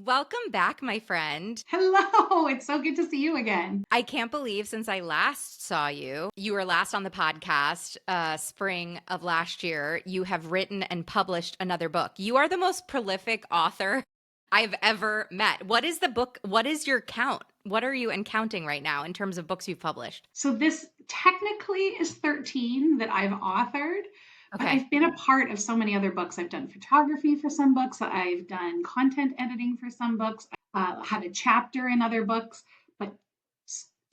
Welcome back, my friend. Hello, it's so good to see you again. I can't believe since I last saw you, you were last on the podcast, spring of last year, you have written and published another book. You are the most prolific author I've ever met. What is the book? What is your count? What are you counting right now in terms of books you've published? So this technically is 13 that I've authored, but Okay. I've been a part of so many other books. I've done photography for some books. I've done content editing for some books. Had a chapter in other books, but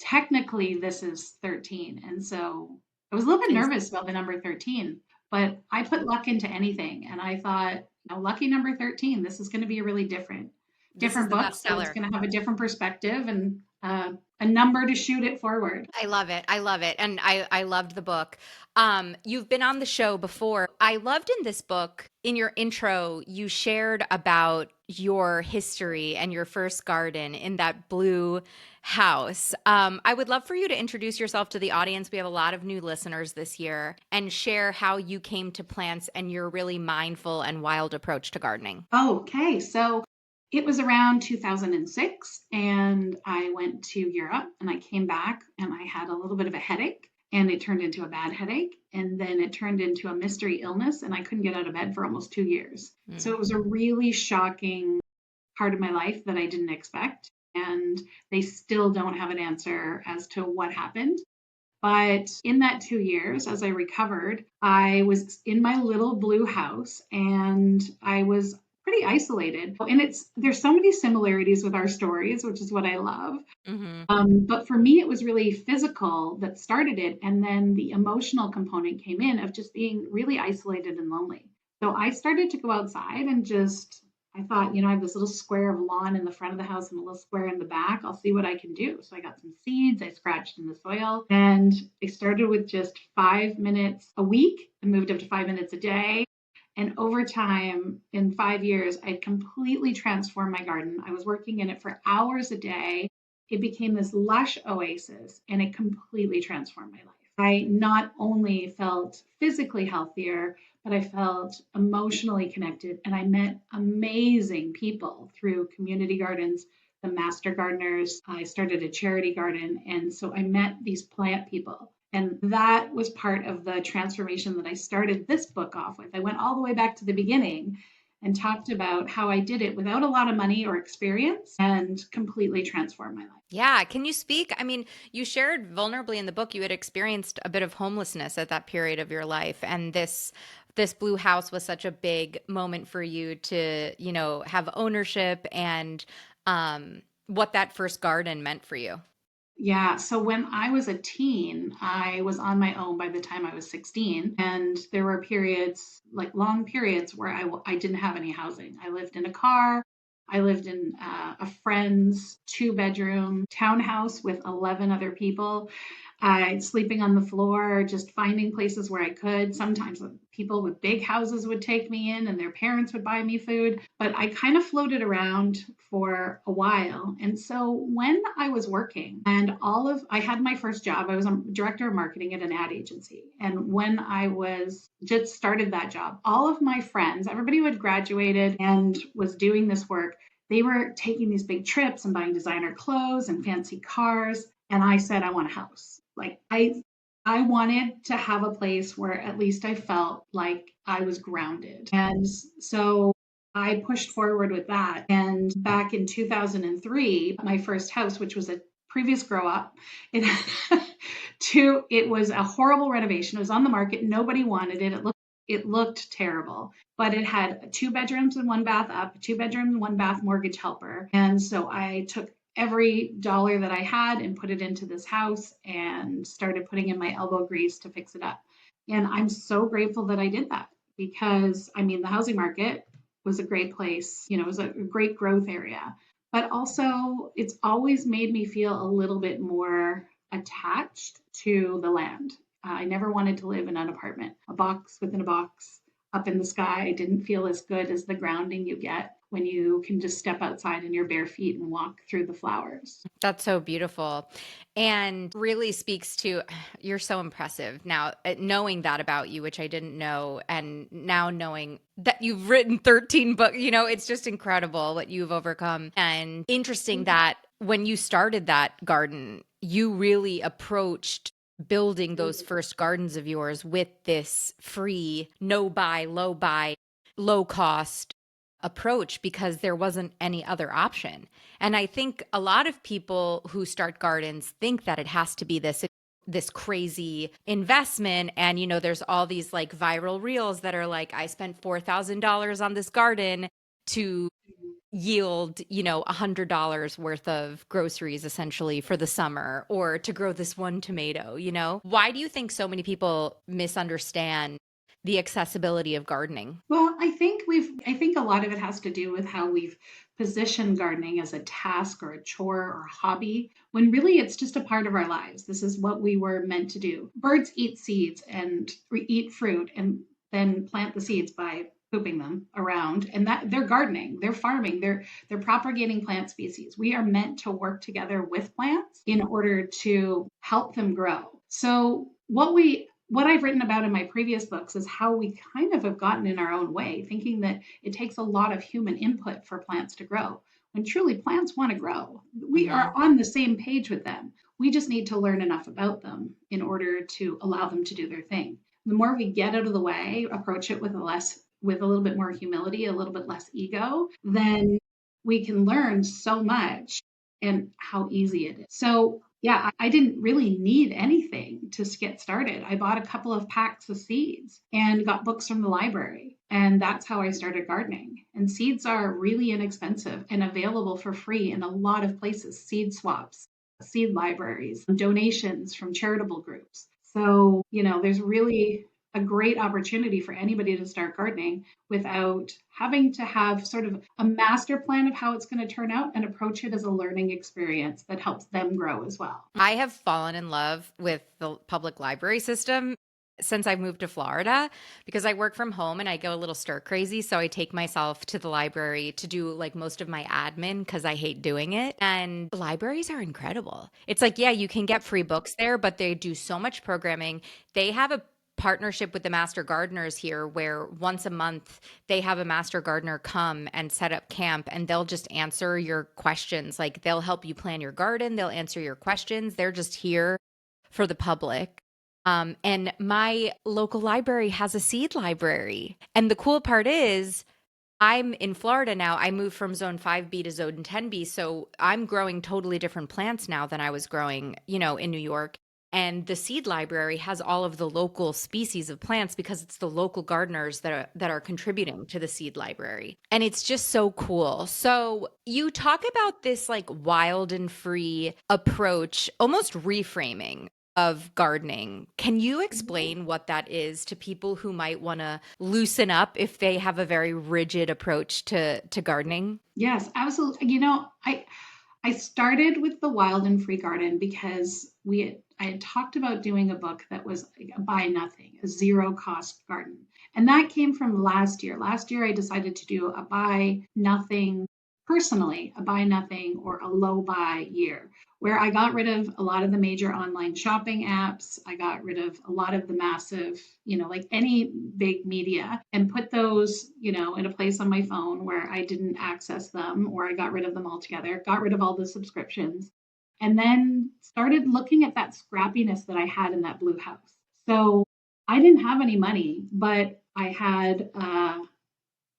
technically this is 13. And so I was a little bit And nervous about the number 13, but I put luck into anything. And I thought, lucky number 13, this is going to be a really this is different the book. So it's bestseller. going to have a different perspective and a number to shoot it forward. I love it. I love it. And I loved the book. You've been on the show before. I loved in this book, in your intro, you shared about your history and your first garden in that blue house. I would love for you to introduce yourself to the audience. We have a lot of new listeners this year and share how you came to plants and your really mindful and wild approach to gardening. Okay, so it was around 2006, and I went to Europe and I came back and I had a little bit of a headache, and it turned into a bad headache. And then it turned into a mystery illness, and I couldn't get out of bed for almost 2 years. So Mm. it was a really shocking part of my life that I didn't expect. And they still don't have an answer as to what happened. But in that 2 years, as I recovered, I was in my little blue house and I was pretty isolated. And there's so many similarities with our stories, which is what I love. Hmm. But for me, it was really physical that started it. And then the emotional component came in of just being really isolated and lonely. So I started to go outside and I thought, I have this little square of lawn in the front of the house and a little square in the back. I'll see what I can do. So I got some seeds, I scratched in the soil, and I started with just 5 minutes a week and moved up to 5 minutes a day. And over time, in 5 years, I completely transformed my garden. I was working in it for hours a day. It became this lush oasis and it completely transformed my life. I not only felt physically healthier, but I felt emotionally connected and I met amazing people through community gardens, the master gardeners. I started a charity garden. And so I met these plant people. And that was part of the transformation that I started this book off with. I went all the way back to the beginning and talked about how I did it without a lot of money or experience and completely transformed my life. Yeah. Can you speak? I mean, you shared vulnerably in the book you had experienced a bit of homelessness at that period of your life, and this blue house was such a big moment for you to, have ownership and what that first garden meant for you. Yeah. So when I was a teen, I was on my own by the time I was 16. And there were periods, like long periods, where I didn't have any housing. I lived in a car. I lived in a friend's 2 bedroom townhouse with 11 other people. I sleeping on the floor, just finding places where I could. Sometimes people with big houses would take me in and their parents would buy me food, but I kind of floated around for a while. And so when I was working and I had my first job, I was a director of marketing at an ad agency. And when I was just started that job, all of my friends, everybody who had graduated and was doing this work, they were taking these big trips and buying designer clothes and fancy cars. And I said, I want a house. Like I wanted to have a place where at least I felt like I was grounded. And so I pushed forward with that. And back in 2003, my first house, which was a previous grow up, it it was a horrible renovation. It was on the market. Nobody wanted it. It looked terrible, but it had 2 bedrooms and 1 bath up, 2 bedrooms and 1 bath mortgage helper. And so I took every dollar that I had and put it into this house and started putting in my elbow grease to fix it up. And I'm so grateful that I did that because I mean, the housing market was a great place, it was a great growth area. But also, it's always made me feel a little bit more attached to the land. I never wanted to live in an apartment. A box within a box up in the sky didn't feel as good as the grounding you get when you can just step outside in your bare feet and walk through the flowers. That's so beautiful and really speaks to you're so impressive. Now, knowing that about you, which I didn't know, and now knowing that you've written 13 books, it's just incredible what you've overcome. And interesting that when you started that garden, you really approached building those first gardens of yours with this free, no buy, low cost approach because there wasn't any other option. And I think a lot of people who start gardens think that it has to be this crazy investment, and there's all these like viral reels that are like, I spent $4,000 on this garden to yield, $100 worth of groceries essentially for the summer, or to grow this one tomato. Why do you think so many people misunderstand the accessibility of gardening? Well, I think a lot of it has to do with how we've positioned gardening as a task or a chore or a hobby, when really it's just a part of our lives. This is what we were meant to do. Birds eat seeds and eat fruit and then plant the seeds by pooping them around, and that they're gardening, they're farming, they're propagating plant species. We are meant to work together with plants in order to help them grow. So what I've written about in my previous books is how we kind of have gotten in our own way, thinking that it takes a lot of human input for plants to grow. When truly plants want to grow, we are Hmm. on the same page with them. We just need to learn enough about them in order to allow them to do their thing. The more we get out of the way, approach it with a little bit more humility, a little bit less ego, then we can learn so much and how easy it is. So, yeah, I didn't really need anything to get started. I bought a couple of packs of seeds and got books from the library. And that's how I started gardening. And seeds are really inexpensive and available for free in a lot of places: seed swaps, seed libraries, donations from charitable groups. So, there's really a great opportunity for anybody to start gardening without having to have sort of a master plan of how it's going to turn out, and approach it as a learning experience that helps them grow as well. I have fallen in love with the public library system since I moved to Florida because I work from home and I go a little stir crazy. So I take myself to the library to do like most of my admin because I hate doing it. And libraries are incredible. It's like, yeah, you can get free books there, but they do so much programming. They have a partnership with the master gardeners here where once a month they have a master gardener come and set up camp, and they'll just answer your questions. Like they'll help you plan your garden, they'll answer your questions. They're just here for the public. And my local library has a seed library. And the cool part is, I'm in Florida now. I moved from zone 5B to zone 10B. So I'm growing totally different plants now than I was growing, in New York. And the seed library has all of the local species of plants because it's the local gardeners that are contributing to the seed library. And it's just so cool. So you talk about this like wild and free approach, almost reframing of gardening. Can you explain what that is to people who might want to loosen up if they have a very rigid approach to gardening? Yes, absolutely. I started with the Wild and Free Garden because I had talked about doing a book that was like a buy nothing, a zero cost garden. And that came from last year. Last year I decided to do a buy nothing, personally, a buy nothing or a low buy year, where I got rid of a lot of the major online shopping apps. I got rid of a lot of the massive, like any big media, and put those, in a place on my phone where I didn't access them, or I got rid of them altogether, got rid of all the subscriptions, and then started looking at that scrappiness that I had in that blue house. So I didn't have any money, but I had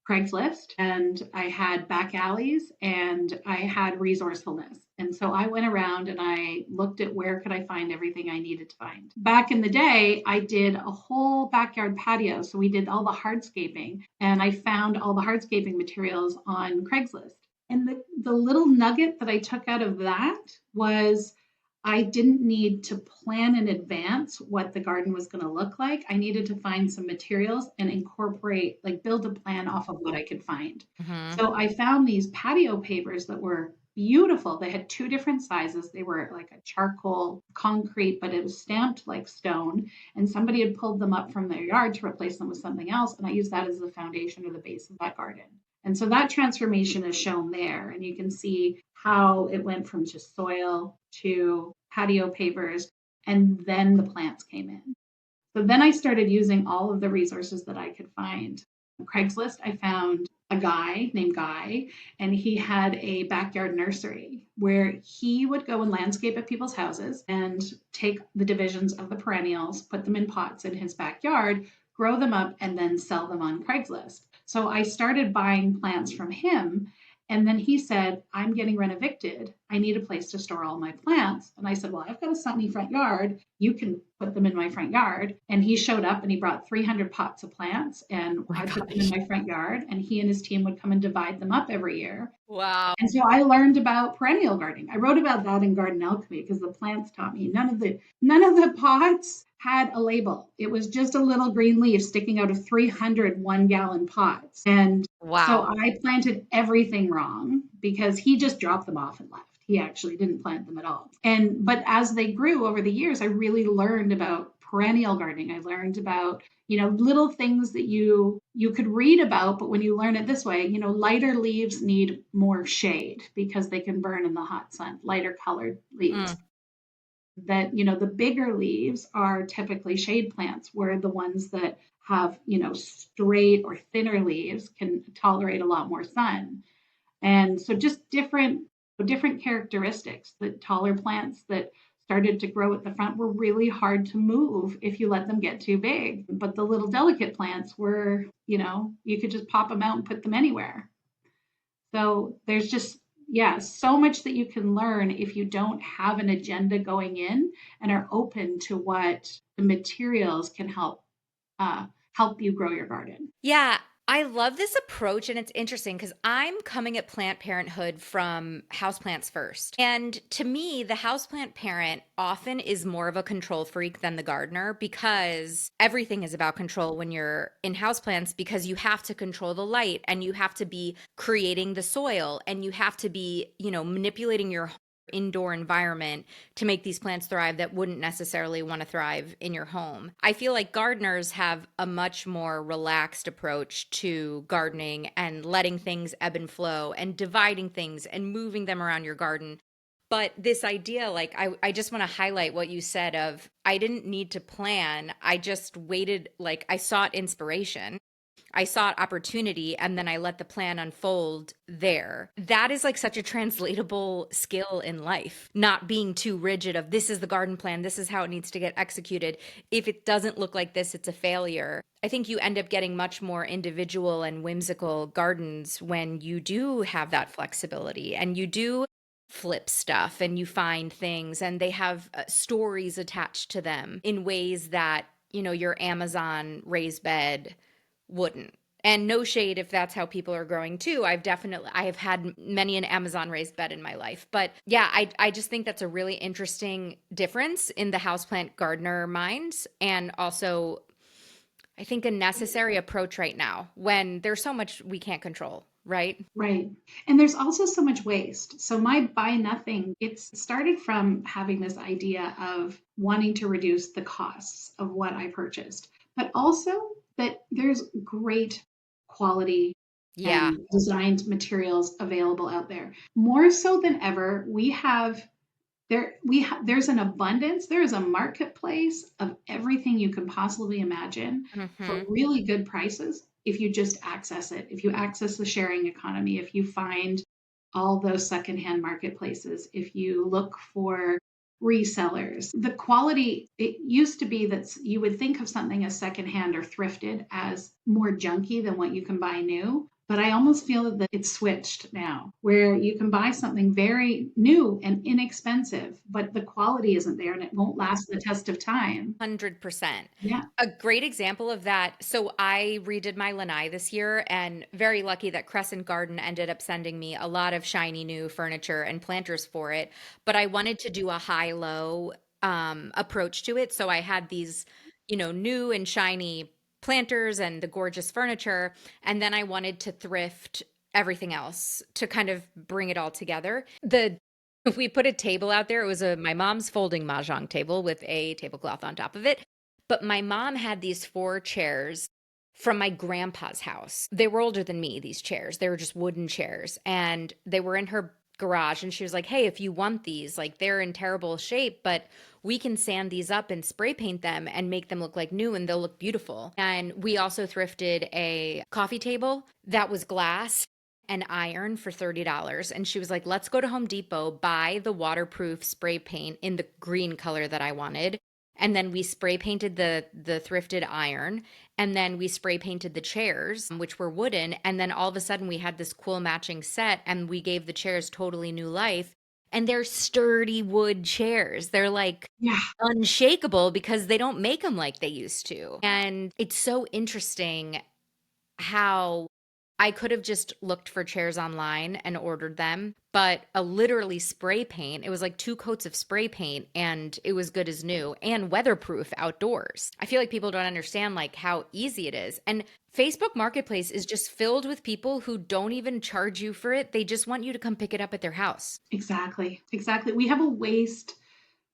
Craigslist, and I had back alleys, and I had resourcefulness. And so I went around and I looked at where could I find everything I needed to find. Back in the day, I did a whole backyard patio. So we did all the hardscaping, and I found all the hardscaping materials on Craigslist. And the little nugget that I took out of that was I didn't need to plan in advance what the garden was going to look like. I needed to find some materials and incorporate, like build a plan off of what I could find. Hmm. So I found these patio pavers that were beautiful. They had two different sizes. They were like a charcoal concrete, but it was stamped like stone. And somebody had pulled them up from their yard to replace them with something else. And I used that as the foundation or the base of that garden. And so that transformation is shown there. And you can see how it went from just soil to patio pavers, and then the plants came in. So then I started using all of the resources that I could find. On Craigslist, I found a guy named Guy, and he had a backyard nursery where he would go and landscape at people's houses and take the divisions of the perennials, put them in pots in his backyard, grow them up, and then sell them on Craigslist. So I started buying plants from him. And then he said, I'm getting rent evicted. I need a place to store all my plants. And I said, well, I've got a sunny front yard. You can put them in my front yard. And he showed up and he brought 300 pots of plants, and Oh my I put them in gosh. my front yard. And he and his team would come and divide them up every year. Wow. And so I learned about perennial gardening. I wrote about that in Garden Alchemy because the plants taught me. None of the pots had a label. It was just a little green leaf sticking out of 300 1-gallon pots. And so Wow. I planted everything wrong because he just dropped them off and left. He actually didn't plant them at all. But as they grew over the years, I really learned about perennial gardening. I learned about little things that you could read about, but when you learn it this way, lighter leaves need more shade because they can burn in the hot sun. Lighter colored leaves. Mm. That the bigger leaves are typically shade plants, where the ones that have straight or thinner leaves can tolerate a lot more sun. And so just different characteristics. The taller plants that started to grow at the front were really hard to move if you let them get too big. But the little delicate plants were, you could just pop them out and put them anywhere. So there's just, yeah, so much that you can learn if you don't have an agenda going in and are open to what the materials can help you grow your garden. Yeah, I love this approach, and it's interesting because I'm coming at plant parenthood from houseplants first. And to me, the houseplant parent often is more of a control freak than the gardener, because everything is about control when you're in houseplants, because you have to control the light and you have to be creating the soil and you have to be, manipulating your indoor environment to make these plants thrive that wouldn't necessarily want to thrive in your home. I feel like gardeners have a much more relaxed approach to gardening and letting things ebb and flow and dividing things and moving them around your garden. But this idea, like, I just want to highlight what you said of, I didn't need to plan. I just waited, like, I sought inspiration. I sought opportunity, and then I let the plan unfold there. That is like such a translatable skill in life, not being too rigid of, this is the garden plan, this is how it needs to get executed. If it doesn't look like this, it's a failure. I think you end up getting much more individual and whimsical gardens when you do have that flexibility and you do flip stuff and you find things and they have stories attached to them in ways that, your Amazon raised bed wouldn't. And no shade if that's how people are growing too. I have had many an Amazon raised bed in my life. But yeah, I just think that's a really interesting difference in the houseplant gardener minds, and also I think a necessary approach right now when there's so much we can't control, right? Right. And there's also so much waste. So my buy nothing, it started from having this idea of wanting to reduce the costs of what I purchased, but also that there's great quality Yeah. and designed materials available out there. More so than ever, there's an abundance, there is a marketplace of everything you can possibly imagine for Hmm. really good prices if you just access it, if you access the sharing economy, if you find all those secondhand marketplaces, if you look for resellers. The quality, it used to be that you would think of something as secondhand or thrifted as more junky than what you can buy new. But I almost feel that it's switched now, where you can buy something very new and inexpensive, but the quality isn't there and it won't last the test of time. 100%. Yeah, A great example of that. So I redid my lanai this year, and very lucky that Crescent Garden ended up sending me a lot of shiny new furniture and planters for it. But I wanted to do a high-low approach to it. So I had these, new and shiny planters and the gorgeous furniture. And then I wanted to thrift everything else to kind of bring it all together. We put a table out there. It was my mom's folding mahjong table with a tablecloth on top of it. But my mom had these four chairs from my grandpa's house. They were older than me, these chairs. They were just wooden chairs. And they were in her garage. And she was like, hey, if you want these, like they're in terrible shape, but we can sand these up and spray paint them and make them look like new and they'll look beautiful. And we also thrifted a coffee table that was glass and iron for $30. And she was like, let's go to Home Depot, buy the waterproof spray paint in the green color that I wanted. And then we spray painted the thrifted iron, and then we spray painted the chairs, which were wooden, and then all of a sudden we had this cool matching set and we gave the chairs totally new life. And they're sturdy wood chairs. They're like Yeah, unshakable because they don't make them like they used to. And it's so interesting how I could have just looked for chairs online and ordered them, but a literally spray paint, it was like 2 coats of spray paint and it was good as new and weatherproof outdoors. I feel like people don't understand like how easy it is. And Facebook Marketplace is just filled with people who don't even charge you for it. They just want you to come pick it up at their house. exactly. Exactly. We have a waste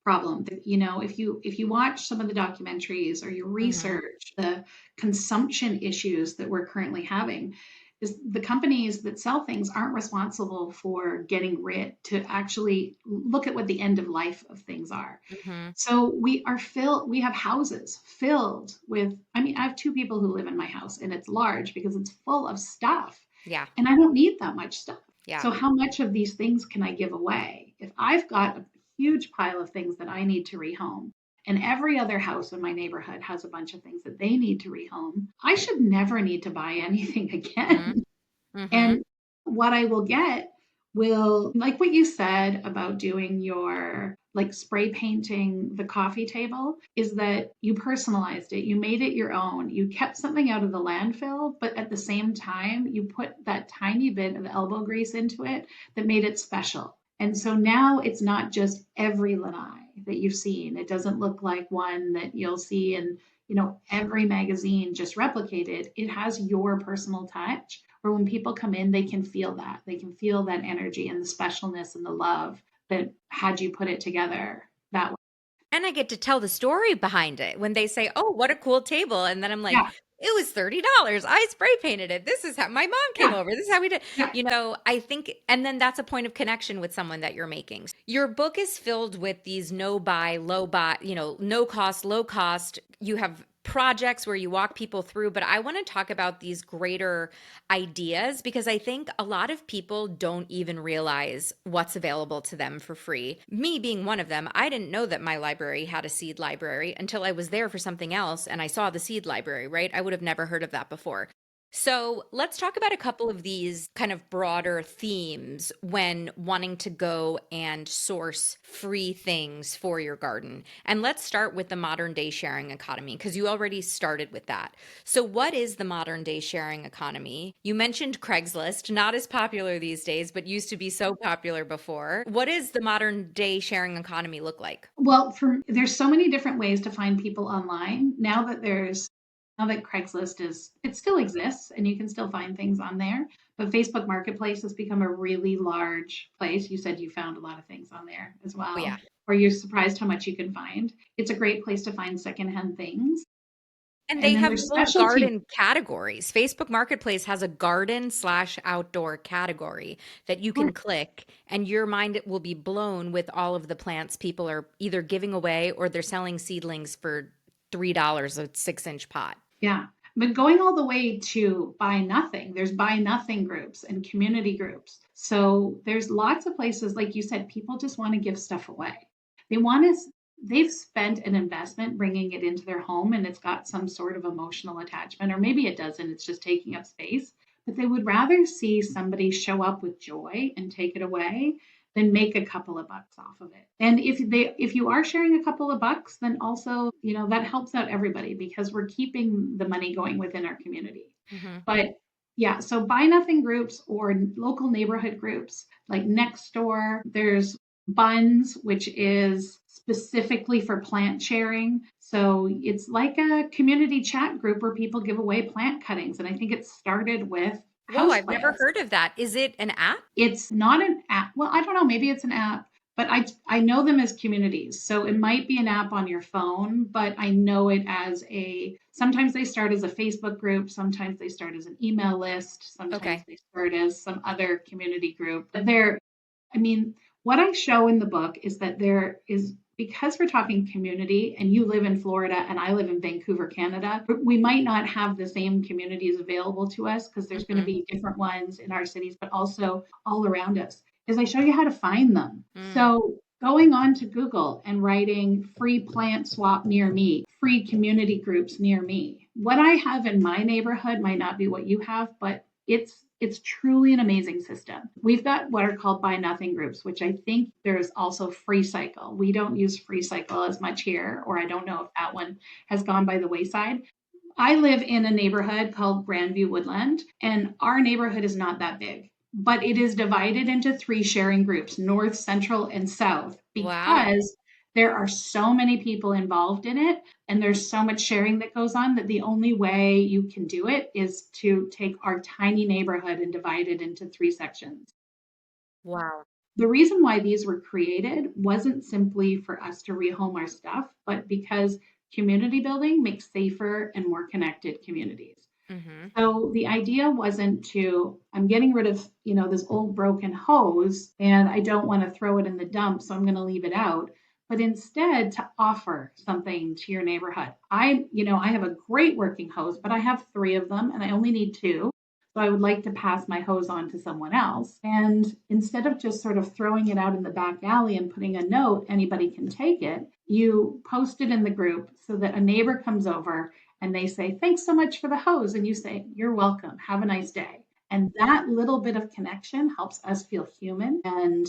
problem. If you watch some of the documentaries or you Mhm. research the consumption issues that we're currently having, is the companies that sell things aren't responsible for getting rid to actually look at what the end of life of things are. Mhm. So we have houses filled with, I mean, I have two people who live in my house and it's large because it's full of stuff Yeah. and I don't need that much stuff. Yeah. So how much of these things can I give away? If I've got a huge pile of things that I need to rehome, and every other house in my neighborhood has a bunch of things that they need to rehome, I should never need to buy anything Mhm. again. Mhm. And what I will get will, like what you said about doing your like spray painting the coffee table, is that you personalized it, you made it your own, you kept something out of the landfill, but at the same time, you put that tiny bit of elbow grease into it that made it special. And so now it's not just every lanai that you've seen. It doesn't look like one that you'll see in, every magazine just replicated. It has your personal touch where when people come in, they can feel that. They can feel that energy and the specialness and the love that had you put it together that way. And I get to tell the story behind it when they say, "Oh, what a cool table." And then I'm like, Yeah, "It was $30. I spray painted it. This is how my mom came yeah, over. This is how we did." yeah. I think and then that's a point of connection with someone that you're making. Your book is filled with these no buy, low buy, no cost, low cost. You have projects where you walk people through, but I want to talk about these greater ideas because I think a lot of people don't even realize what's available to them for free. Me being one of them, I didn't know that my library had a seed library until I was there for something else and I saw the seed library, right? I would have never heard of that before. So let's talk about a couple of these kind of broader themes when wanting to go and source free things for your garden. And let's start with the modern day sharing economy, because you already started with that. So, what is the modern day sharing economy? You mentioned Craigslist, not as popular these days, but used to be so popular before. What does the modern day sharing economy look like? Well, there's so many different ways to find people online now that Craigslist it still exists and you can still find things on there, but Facebook Marketplace has become a really large place. You said you found a lot of things on there as Oh, well, yeah. or you're surprised how much you can find. It's a great place to find secondhand things. And And they then have there's whole specialty. garden categories. Facebook Marketplace has a garden/outdoor category that you can click, and your mind will be blown with all of the plants people are either giving away or they're selling seedlings for $3 a 6-inch pot. Yeah. But going all the way to buy nothing, there's buy nothing groups and community groups. So there's lots of places, like you said, people just want to give stuff away. They want to, they've spent an investment bringing it into their home and it's got some sort of emotional attachment, or maybe it doesn't, it's just taking up space. But they would rather see somebody show up with joy and take it away than make a couple of bucks off of it. And if you are sharing a couple of bucks, then also, that helps out everybody because we're keeping the money going within our community. Mhm. But yeah, so buy nothing groups or local neighborhood groups like next door. There's Buns, which is specifically for plant sharing. So it's like a community chat group where people give away plant cuttings. And I think it started with Whoa, I've never houseplants. heard of that. Is it an app? It's not an app. Well, I don't know. Maybe it's an app, but I know them as communities. So it might be an app on your phone, but I know it as sometimes they start as a Facebook group, sometimes they start as an email list, sometimes Okay. they start as some other community group. But I mean, what I show in the book is that there is, because we're talking community and you live in Florida and I live in Vancouver, Canada, we might not have the same communities available to us because there's going to Mm-hmm. be different ones in our cities, but also all around us. Is I show you how to find them. Mm. So going on to Google and writing free plant swap near me, free community groups near me. What I have in my neighborhood might not be what you have, but it's truly an amazing system. We've got what are called buy nothing groups, which I think there's also free cycle. We don't use free cycle as much here, or I don't know if that one has gone by the wayside. I live in a neighborhood called Grandview Woodland, and our neighborhood is not that big, but it is divided into three sharing groups, north, central, and south, Wow. because there are so many people involved in it and there's so much sharing that goes on that the only way you can do it is to take our tiny neighborhood and divide it into three sections. Wow. The reason why these were created wasn't simply for us to rehome our stuff, but because community building makes safer and more connected communities. Mm-hmm. So the idea wasn't to, I'm getting rid of, this old broken hose and I don't want to throw it in the dump, so I'm going to leave it out. But instead to offer something to your neighborhood. I have a great working hose, but I have three of them and I only need two. So I would like to pass my hose on to someone else. And instead of just sort of throwing it out in the back alley and putting a note, anybody can take it, you post it in the group so that a neighbor comes over and they say, "Thanks so much for the hose." And you say, "You're welcome. Have a nice day." And that little bit of connection helps us feel human. And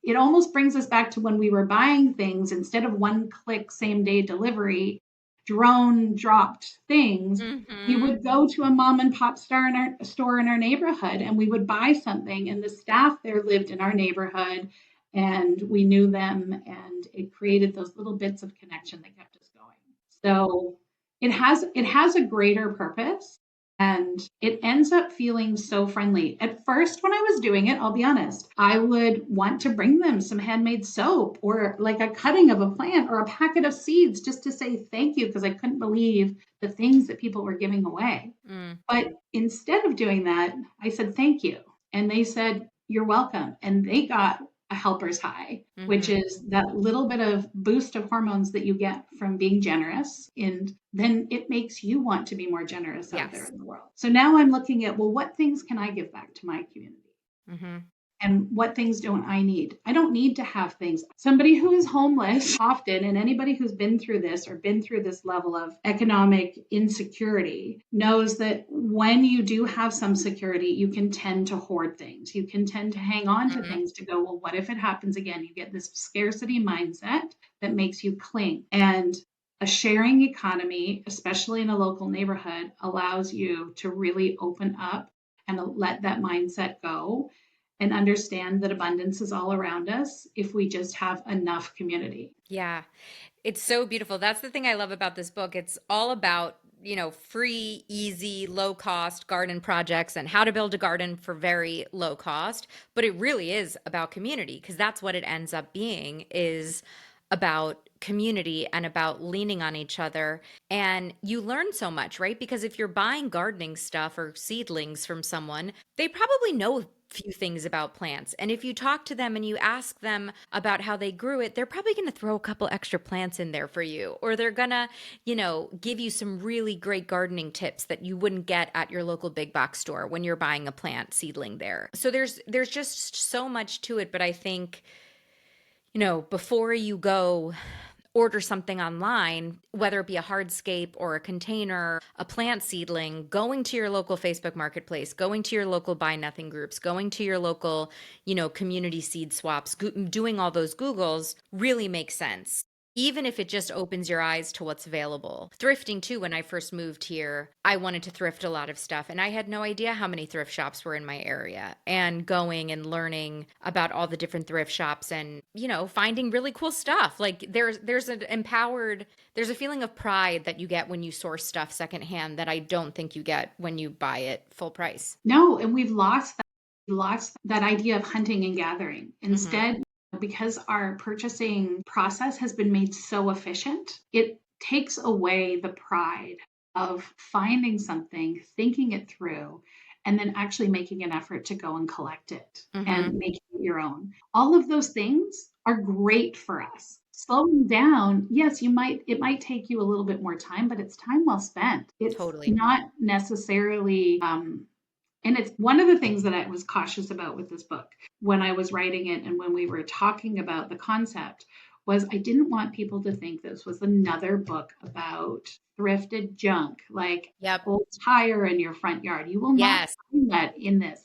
it almost brings us back to when we were buying things instead of one click same day delivery, drone dropped things. We Mm-hmm. would go to a mom and pop store in our neighborhood and we would buy something, and the staff there lived in our neighborhood and we knew them, and it created those little bits of connection that kept us going. So it has a greater purpose, and it ends up feeling so friendly. At first, when I was doing it, I'll be honest, I would want to bring them some handmade soap or like a cutting of a plant or a packet of seeds just to say thank you because I couldn't believe the things that people were giving away. Mm. But instead of doing that, I said, "Thank you." And they said, "You're welcome." And they got a helper's high, which Mm-hmm. is that little bit of boost of hormones that you get from being generous. And then it makes you want to be more generous out there Yes. in the world. So now I'm looking at, well, what things can I give back to my community? Mm-hmm. And what things don't I need? I don't need to have things. Somebody who is homeless often, and anybody who's been through this or been through this level of economic insecurity knows that when you do have some security, you can tend to hoard things. You can tend to hang on to Mm-hmm. things to go, well, what if it happens again? You get this scarcity mindset that makes you cling. And a sharing economy, especially in a local neighborhood, allows you to really open up and let that mindset go and understand that abundance is all around us if we just have enough community. Yeah. It's so beautiful. That's the thing I love about this book. It's all about, free, easy, low cost garden projects and how to build a garden for very low cost. But it really is about community because that's what it ends up being is about community and about leaning on each other. And you learn so much, right? Because if you're buying gardening stuff or seedlings from someone, they probably know a few things about plants. And if you talk to them and you ask them about how they grew it, they're probably going to throw a couple extra plants in there for you. Or they're going to, give you some really great gardening tips that you wouldn't get at your local big box store when you're buying a plant seedling there. So there's just so much to it, but I think before you go order something online, whether it be a hardscape or a container, a plant seedling, going to your local Facebook marketplace, going to your local buy nothing groups, going to your local, community seed swaps, doing all those Googles really makes sense. Even if it just opens your eyes to what's available. Thrifting too, when I first moved here, I wanted to thrift a lot of stuff and I had no idea how many thrift shops were in my area. And going and learning about all the different thrift shops and, finding really cool stuff. Like there's a feeling of pride that you get when you source stuff secondhand that I don't think you get when you buy it full price. No, and we've lost that idea of hunting and gathering. Mhm. Instead, because our purchasing process has been made so efficient, it takes away the pride of finding something, thinking it through, and then actually making an effort to go and collect it Mm-hmm. and making it your own. All of those things are great for us. Slowing down, yes, it might take you a little bit more time, but it's time well spent. It's Totally. not necessarily and it's one of the things that I was cautious about with this book when I was writing it and when we were talking about the concept was I didn't want people to think this was another book about thrifted junk, like Yep. old tire in your front yard. You will not Yes. find that in this.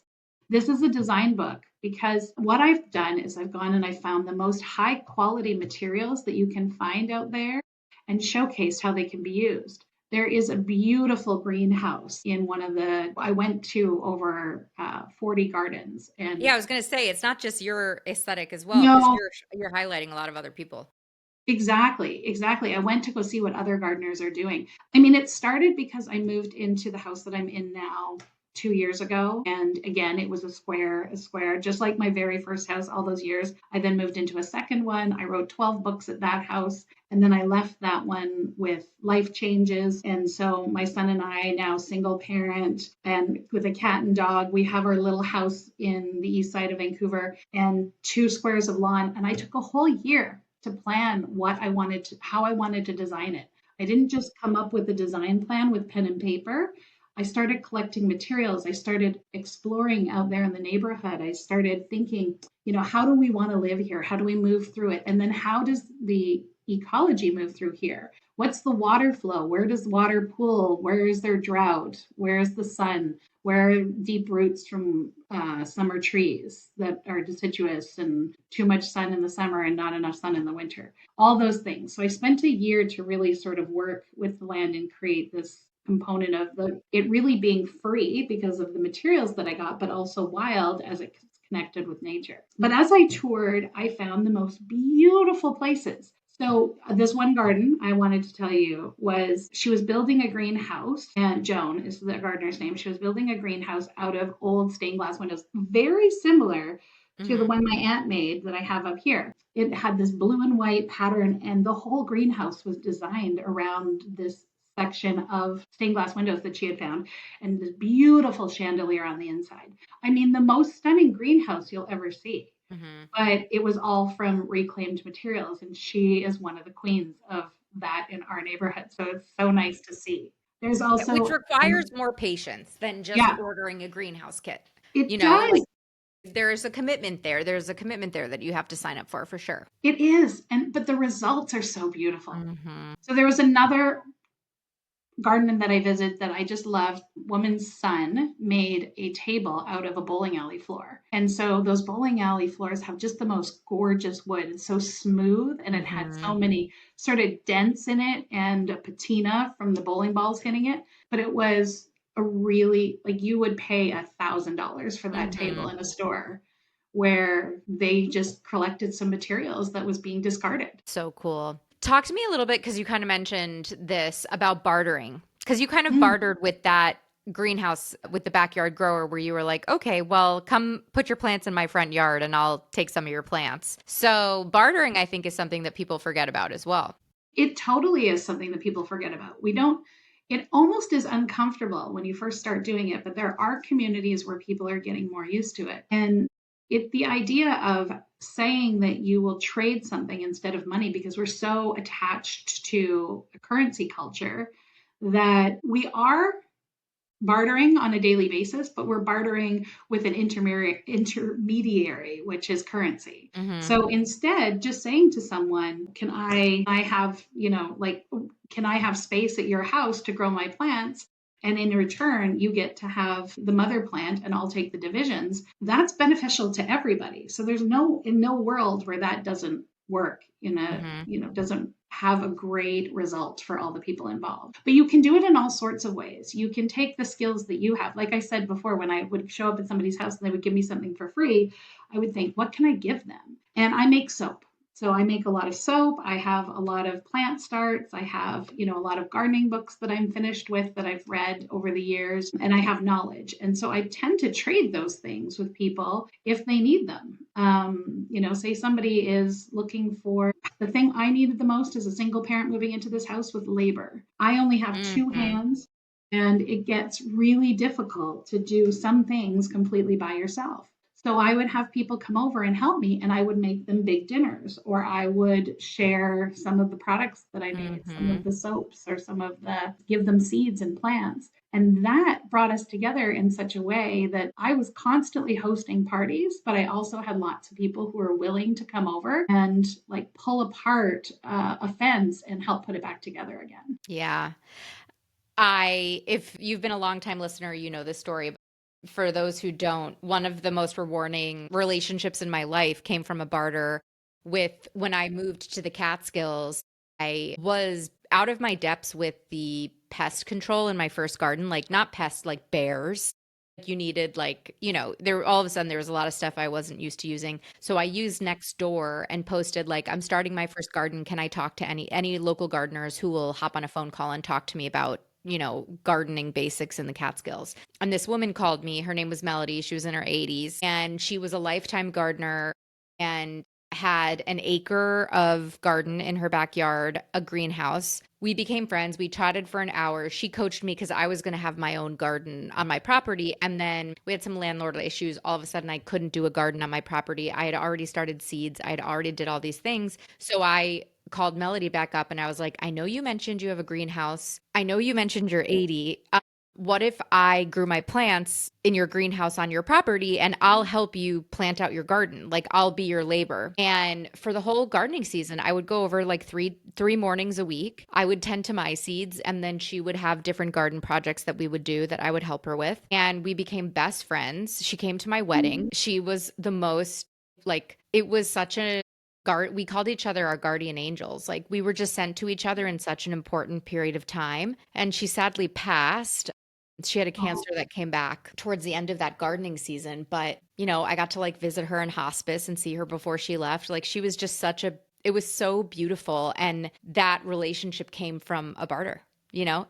This is a design book because what I've done is I've gone and I found the most high quality materials that you can find out there and showcased how they can be used. There is a beautiful greenhouse in one of the, I went to over 40 gardens and Yeah, I was gonna say it's not just your aesthetic as well, because no, you're highlighting a lot of other people. exactly, exactly. I went to go see what other gardeners are doing. I mean, it started because I moved into the house that I'm in now 2 years ago. And again, it was a square, just like my very first house all those years. I then moved into a second one. I wrote 12 books at that house. And then I left that one with life changes. And so my son and I, now single parent and with a cat and dog, we have our little house in the east side of Vancouver and 2 squares of lawn. And I took a whole year to plan what I wanted to, how I wanted to design it. I didn't just come up with a design plan with pen and paper. I started collecting materials. I started exploring out there in the neighborhood. I started thinking, how do we want to live here? How do we move through it? And then how does the ecology move through here? What's the water flow? Where does water pool? Where is there drought? Where is the sun? Where are deep roots from summer trees that are deciduous and too much sun in the summer and not enough sun in the winter? All those things. So I spent a year to really sort of work with the land and create this component of it really being free because of the materials that I got, but also wild as it connected with nature. But as I toured, I found the most beautiful places. So this one garden I wanted to tell you was she was building a greenhouse, and Joan is the gardener's name. She was building a greenhouse out of old stained glass windows, very similar to the Hmm. one my aunt made that I have up here. It had this blue and white pattern, and the whole greenhouse was designed around this section of stained glass windows that she had found and this beautiful chandelier on the inside. I mean, the most stunning greenhouse you'll ever see. Hmm. But it was all from reclaimed materials, and she is one of the queens of that in our neighborhood. So it's so nice to see. There's Yeah, which also, requires more patience than just yeah, ordering a greenhouse kit. it Like does. there's a commitment there. There's a commitment there that you have to sign up for sure. It is. And but the results are so beautiful. Hmm. So there was another garden that I visited that I just loved, woman's son made a table out of a bowling alley floor. And so those bowling alley floors have just the most gorgeous wood. It's so smooth and it had Hmm. so many sort of dents in it and a patina from the bowling balls hitting it. But it was a really like you would pay $1,000 for that table Hmm. in a store where they just collected some materials that was being discarded. So cool. Talk to me a little bit because you kind of mentioned this about bartering. Because you kind of Mm. bartered with that greenhouse with the backyard grower where you were like, okay, well, come put your plants in my front yard and I'll take some of your plants. So bartering, I think, is something that people forget about as well. It totally is something that people forget about. We don't, it almost is uncomfortable when you first start doing it, but there are communities where people are getting more used to it. And the idea of saying that you will trade something instead of money because we're so attached to a currency culture that we are bartering on a daily basis, but we're bartering with an intermediary, which is currency. Hmm. So instead, just saying to someone, I have, like, can I have space at your house to grow my plants? And in return, you get to have the mother plant and I'll take the divisions. That's beneficial to everybody. So there's in no world where that doesn't work Hmm. doesn't have a great result for all the people involved. But you can do it in all sorts of ways. You can take the skills that you have. Like I said before, when I would show up at somebody's house and they would give me something for free, I would think, what can I give them? And I make soap. So I make a lot of soap. I have a lot of plant starts. I have, a lot of gardening books that I'm finished with that I've read over the years, and I have knowledge. And so I tend to trade those things with people if they need them. Say somebody is looking for the thing I needed the most as a single parent moving into this house with labor. I only have two Mhm. hands, and it gets really difficult to do some things completely by yourself. So I would have people come over and help me, and I would make them big dinners, or I would share some of the products that I made, some of Mhm. the soaps, or give them seeds and plants. And that brought us together in such a way that I was constantly hosting parties, but I also had lots of people who were willing to come over and like pull apart a fence and help put it back together again. Yeah. If you've been a long time listener, you know this story. For those who don't, one of the most rewarding relationships in my life came from a barter with when I moved to the Catskills. I was out of my depths with the pest control in my first garden, like not pests, like bears. You needed there all of a sudden there was a lot of stuff I wasn't used to using. So I used Nextdoor and posted like I'm starting my first garden. Can I talk to any local gardeners who will hop on a phone call and talk to me about, gardening basics in the Catskills? And this woman called me. Her name was Melody. She was in her 80s and she was a lifetime gardener and had an acre of garden in her backyard, a greenhouse. We became friends. We chatted for an hour. She coached me because I was going to have my own garden on my property. And then we had some landlord issues. All of a sudden, I couldn't do a garden on my property. I had already started seeds. I had already did all these things. So I called Melody back up and I was like, I know you mentioned you have a greenhouse. I know you mentioned you're 80. What if I grew my plants in your greenhouse on your property and I'll help you plant out your garden? Like I'll be your labor. And for the whole gardening season, I would go over like three mornings a week. I would tend to my seeds and then she would have different garden projects that we would do that I would help her with. And we became best friends. She came to my wedding. She was the most like it was such a guard we called each other our guardian angels. Like we were just sent to each other in such an important period of time. And she sadly passed. She had a Oh, cancer that came back towards the end of that gardening season, but I got to like visit her in hospice and see her before she left. Like she was just it was so beautiful, and that relationship came from a barter,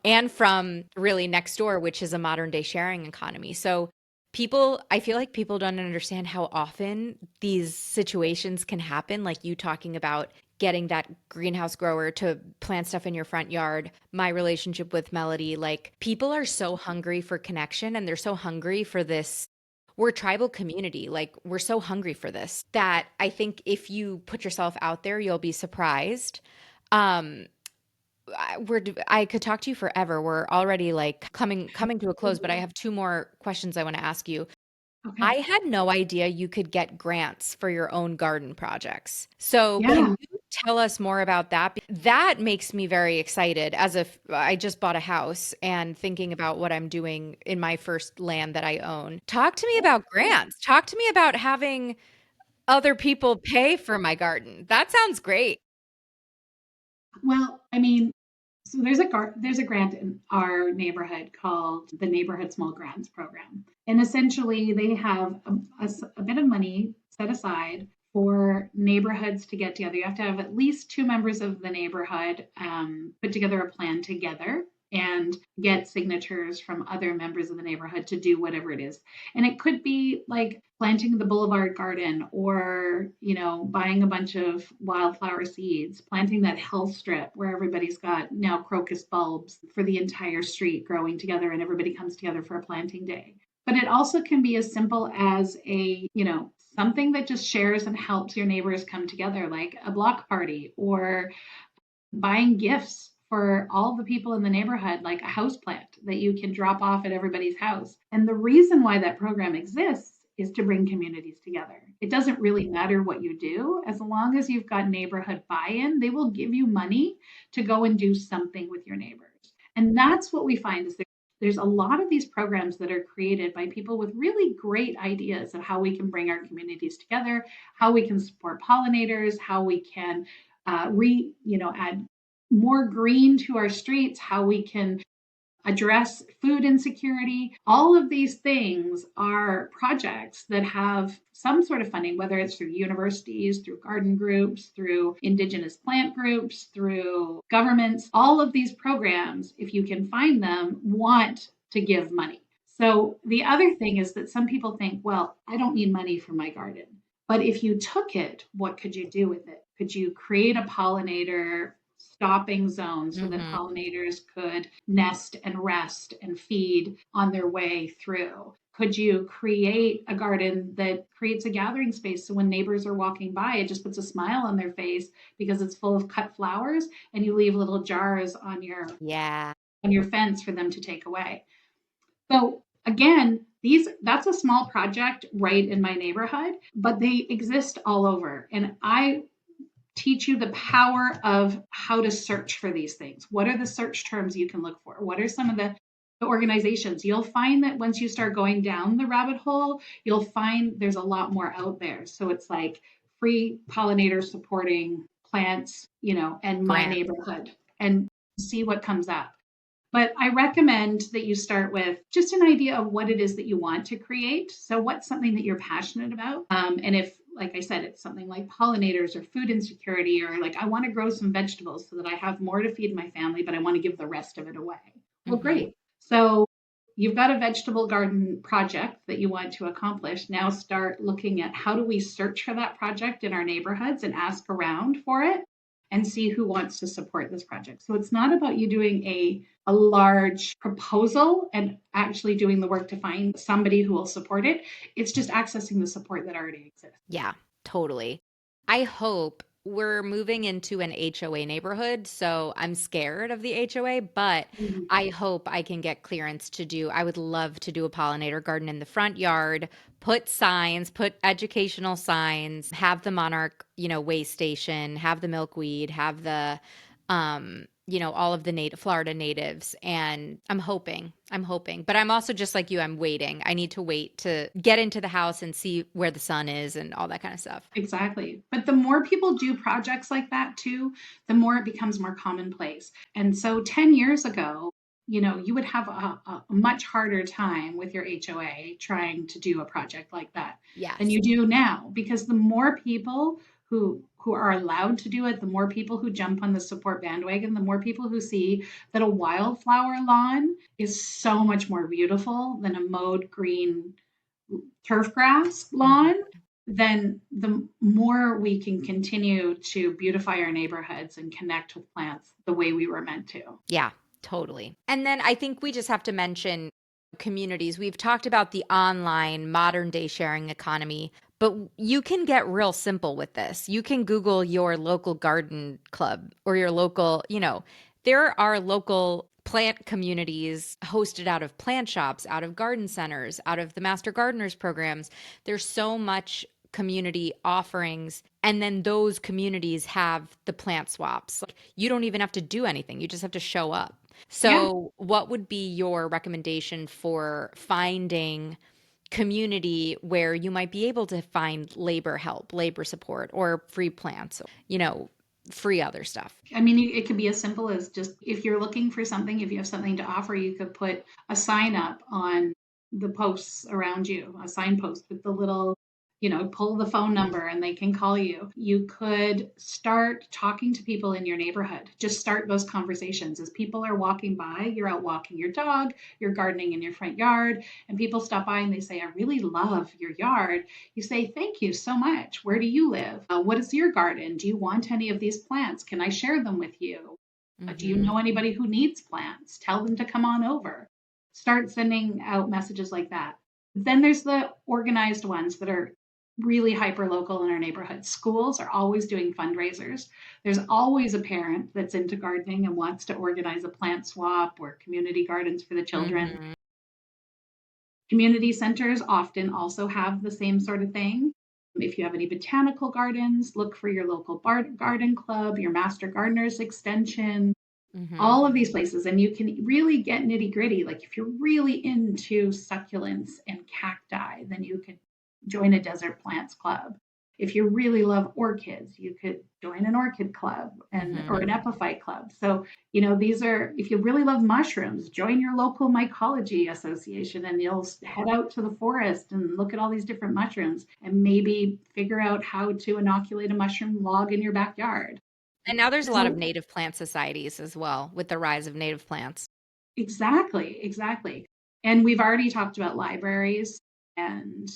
and from really next door, which is a modern day sharing economy. So I feel like people don't understand how often these situations can happen, like you talking about getting that greenhouse grower to plant stuff in your front yard, my relationship with Melody. Like people are so hungry for connection and they're so hungry for this. We're a tribal community. Like we're so hungry for this that I think if you put yourself out there, you'll be surprised. Um, I could talk to you forever. We're already like coming to a close, but I have two more questions I want to ask you. I okay. had no idea you could get grants for your own garden projects. So, can Yeah. you tell us more about that? That makes me very excited as if I just bought a house and thinking about what I'm doing in my first land that I own. Talk to me about grants. Talk to me about having other people pay for my garden. That sounds great. Well, so there's a grant in our neighborhood called the Neighborhood Small Grants Program, and essentially they have a bit of money set aside for neighborhoods to get together. You have to have at least two members of the neighborhood put together a plan together and get signatures from other members of the neighborhood to do whatever it is. And it could be like planting the boulevard garden or, buying a bunch of wildflower seeds, planting that hill strip where everybody's got now crocus bulbs for the entire street growing together and everybody comes together for a planting day. But it also can be as simple as something that just shares and helps your neighbors come together, like a block party or buying gifts for all the people in the neighborhood, like a house plant that you can drop off at everybody's house. And the reason why that program exists is to bring communities together. It doesn't really matter what you do, as long as you've got neighborhood buy in, they will give you money to go and do something with your neighbors. And that's what we find is there's a lot of these programs that are created by people with really great ideas of how we can bring our communities together, how we can support pollinators, how we can add more green to our streets, how we can address food insecurity. All of these things are projects that have some sort of funding, whether it's through universities, through garden groups, through indigenous plant groups, through governments. All of these programs, if you can find them, want to give money. So the other thing is that some people think, well, I don't need money for my garden. But if you took it, what could you do with it? Could you create a pollinator stopping zone so that Mm-hmm. pollinators could nest and rest and feed on their way through? Could you create a garden that creates a gathering space so when neighbors are walking by, it just puts a smile on their face because it's full of cut flowers and you leave little jars Yeah. on your fence for them to take away. So again, these that's a small project right in my neighborhood, but they exist all over. And I teach you the power of how to search for these things. What are the search terms you can look for? What are some of the organizations? You'll find that once you start going down the rabbit hole, you'll find there's a lot more out there. So it's like free pollinator supporting plants, and my Grant. neighborhood, and see what comes up. But I recommend that you start with just an idea of what it is that you want to create. So, what's something that you're passionate about? And if, like I said, it's something like pollinators or food insecurity, or like I want to grow some vegetables so that I have more to feed my family, but I want to give the rest of it away. Well, Mm-hmm. great. So, you've got a vegetable garden project that you want to accomplish. Now, start looking at how do we search for that project in our neighborhoods and ask around for it and see who wants to support this project. So, it's not about you doing a large proposal and actually doing the work to find somebody who will support it. It's just accessing the support that already exists. Yeah, totally. I hope we're moving into an HOA neighborhood, so I'm scared of the HOA, but Mhm. I hope I can get clearance to do. I would love to do a pollinator garden in the front yard, put signs, put educational signs, have the monarch, way station, have the milkweed, have the all of the native Florida natives. And I'm hoping, but I'm also just like you, I'm waiting. I need to wait to get into the house and see where the sun is and all that kind of stuff. Exactly. But the more people do projects like that too, the more it becomes more commonplace. And so 10 years ago, you would have a much harder time with your HOA trying to do a project like that than Yes. you do now, because the more people who are allowed to do it, the more people who jump on the support bandwagon, the more people who see that a wildflower lawn is so much more beautiful than a mowed green turf grass Mhm. lawn, then the more we can continue to beautify our neighborhoods and connect with plants the way we were meant to. Yeah, totally. And then I think we just have to mention communities. We've talked about the online modern day sharing economy, but you can get real simple with this. You can Google your local garden club or your local, there are local plant communities hosted out of plant shops, out of garden centers, out of the master gardeners programs. There's so much community offerings, and then those communities have the plant swaps. Like, you don't even have to do anything, you just have to show up. Yeah, So what would be your recommendation for finding community where you might be able to find labor help, labor support, or free plants, free other stuff? I mean, it could be as simple as just if you're looking for something, if you have something to offer, you could put a sign up on the posts around you, a signpost with the little, pull the phone number and they can call you. You could start talking to people in your neighborhood. Just start those conversations. As people are walking by, you're out walking your dog, you're gardening in your front yard, and people stop by and they say, I really love your yard. You say, thank you so much. Where do you live? What is your garden? Do you want any of these plants? Can I share them with you? Do you Mhm. know anybody who needs plants? Tell them to come on over. Start sending out messages like that. Then there's the organized ones that are really hyper local in our neighborhood. Schools are always doing fundraisers. There's always a parent that's into gardening and wants to organize a plant swap or community gardens for the children. Mhm. Community centers often also have the same sort of thing. If you have any botanical gardens, look for your local garden club, your master gardeners extension, Mhm. all of these places. And you can really get nitty gritty. Like if you're really into succulents and cacti, then you could join a desert plants club. If you really love orchids, you could join an orchid club and or Hmm. an epiphyte club. So, these are, if you really love mushrooms, join your local mycology association and you'll head out to the forest and look at all these different mushrooms and maybe figure out how to inoculate a mushroom log in your backyard. And now there's a There's lot a of native plant societies as well with the rise of native plants. Exactly, exactly. And we've already talked about libraries and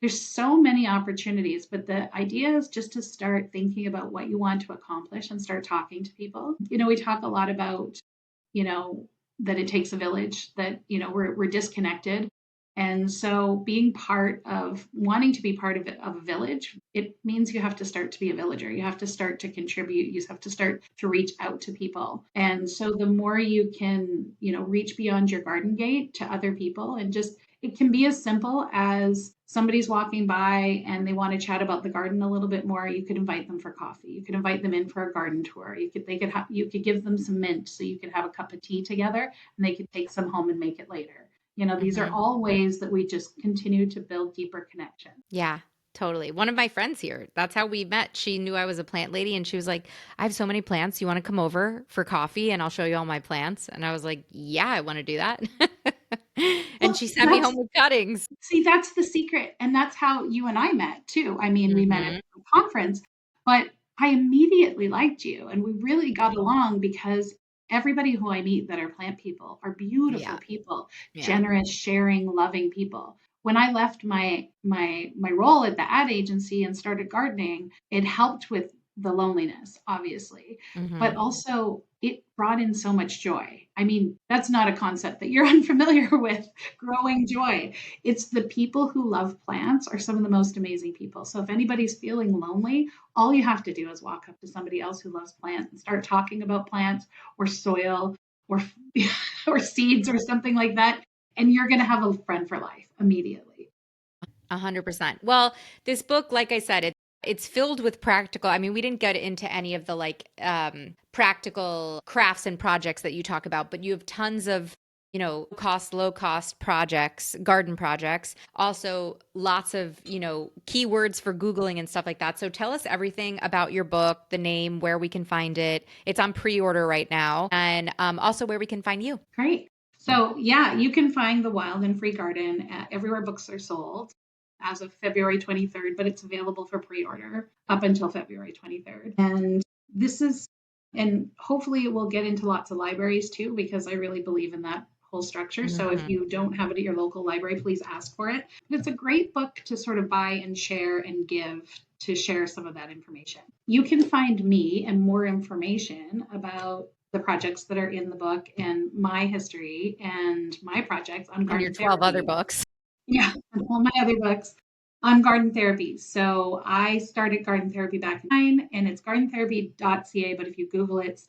there's so many opportunities, but the idea is just to start thinking about what you want to accomplish and start talking to people. We talk a lot about, you know, that it takes a village, that, we're disconnected. And so being part of wanting to be part of a village, it means you have to start to be a villager. You have to start to contribute. You have to start to reach out to people. And so the more you can, reach beyond your garden gate to other people and just it can be as simple as somebody's walking by and they want to chat about the garden a little bit more. You could invite them for coffee. You could invite them in for a garden tour. You could give them some mint so you could have a cup of tea together and they could take some home and make it later. These are Hmm. all ways that we just continue to build deeper connection. Yeah, totally. One of my friends here, that's how we met. She knew I was a plant lady and she was like, I have so many plants. You want to come over for coffee and I'll show you all my plants? And I was like, yeah, I want to do that. And Well, she sent me home with cuttings. that's the secret. And that's how you and I met too. I mean, we met at Hmm. a conference, but I immediately liked you and we really got along because everybody who I meet that are plant people are beautiful Yeah. people, Yeah. generous, sharing, loving people. When I left my role at the ad agency and started gardening, it helped with the loneliness, obviously, Hmm. but also it brought in so much joy. I mean, that's not a concept that you're unfamiliar with, growing joy. It's the people who love plants are some of the most amazing people. So if anybody's feeling lonely, all you have to do is walk up to somebody else who loves plants and start talking about plants or soil or or seeds or something like that, and you're going to have a friend for life immediately. 100%. Well, this book, like I said, it's filled with practical. I mean, we didn't get into any of the like practical crafts and projects that you talk about, but you have tons of, low cost projects, garden projects. Also, lots of, keywords for Googling and stuff like that. So tell us everything about your book, the name, where we can find it. It's on pre-order right now, and also where we can find you. Great. So yeah, you can find the Wild and Free Garden everywhere books are sold as of February 23rd, but it's available for pre-order up until February 23rd. And this is, and hopefully it will get into lots of libraries too, because I really believe in that whole structure. So if Hmm. you don't have it at your local library, please ask for it. But it's a great book to sort of buy and share and give to share some of that information. You can find me and more information about the projects that are in the book and my history and my projects on And your garden 12 other therapy. books. Yeah, and all my other books on garden therapy. So I started garden therapy back in nine, and it's gardentherapy.ca. But if you Google it,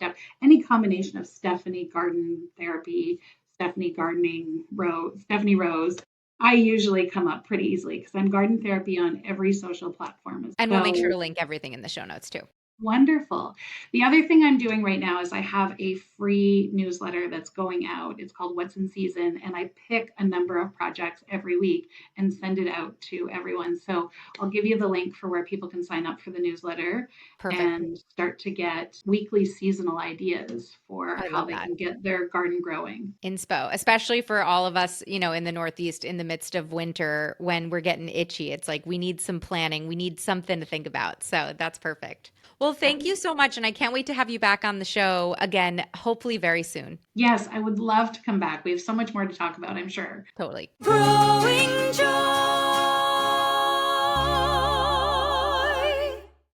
any combination of Stephanie Garden Therapy, Stephanie Gardening Rose, Stephanie Rose, I usually come up pretty easily because I'm garden therapy on every social platform. And we'll make sure So to link everything in the show notes too. wonderful. The other thing I'm doing right now is I have a free newsletter that's going out. It's called What's in Season, and I pick a number of projects every week and send it out to everyone. So I'll give you the link for where people can sign up for the newsletter Perfect. and start to get weekly seasonal ideas for I how love they that. can get their garden growing. Inspo, especially for all of us, in the Northeast in the midst of winter when we're getting itchy. It's like we need some planning. We need something to think about. So that's perfect. Well, thank you so much. And I can't wait to have you back on the show again, hopefully very soon. Yes, I would love to come back. We have so much more to talk about, I'm sure. Totally. Growing joy.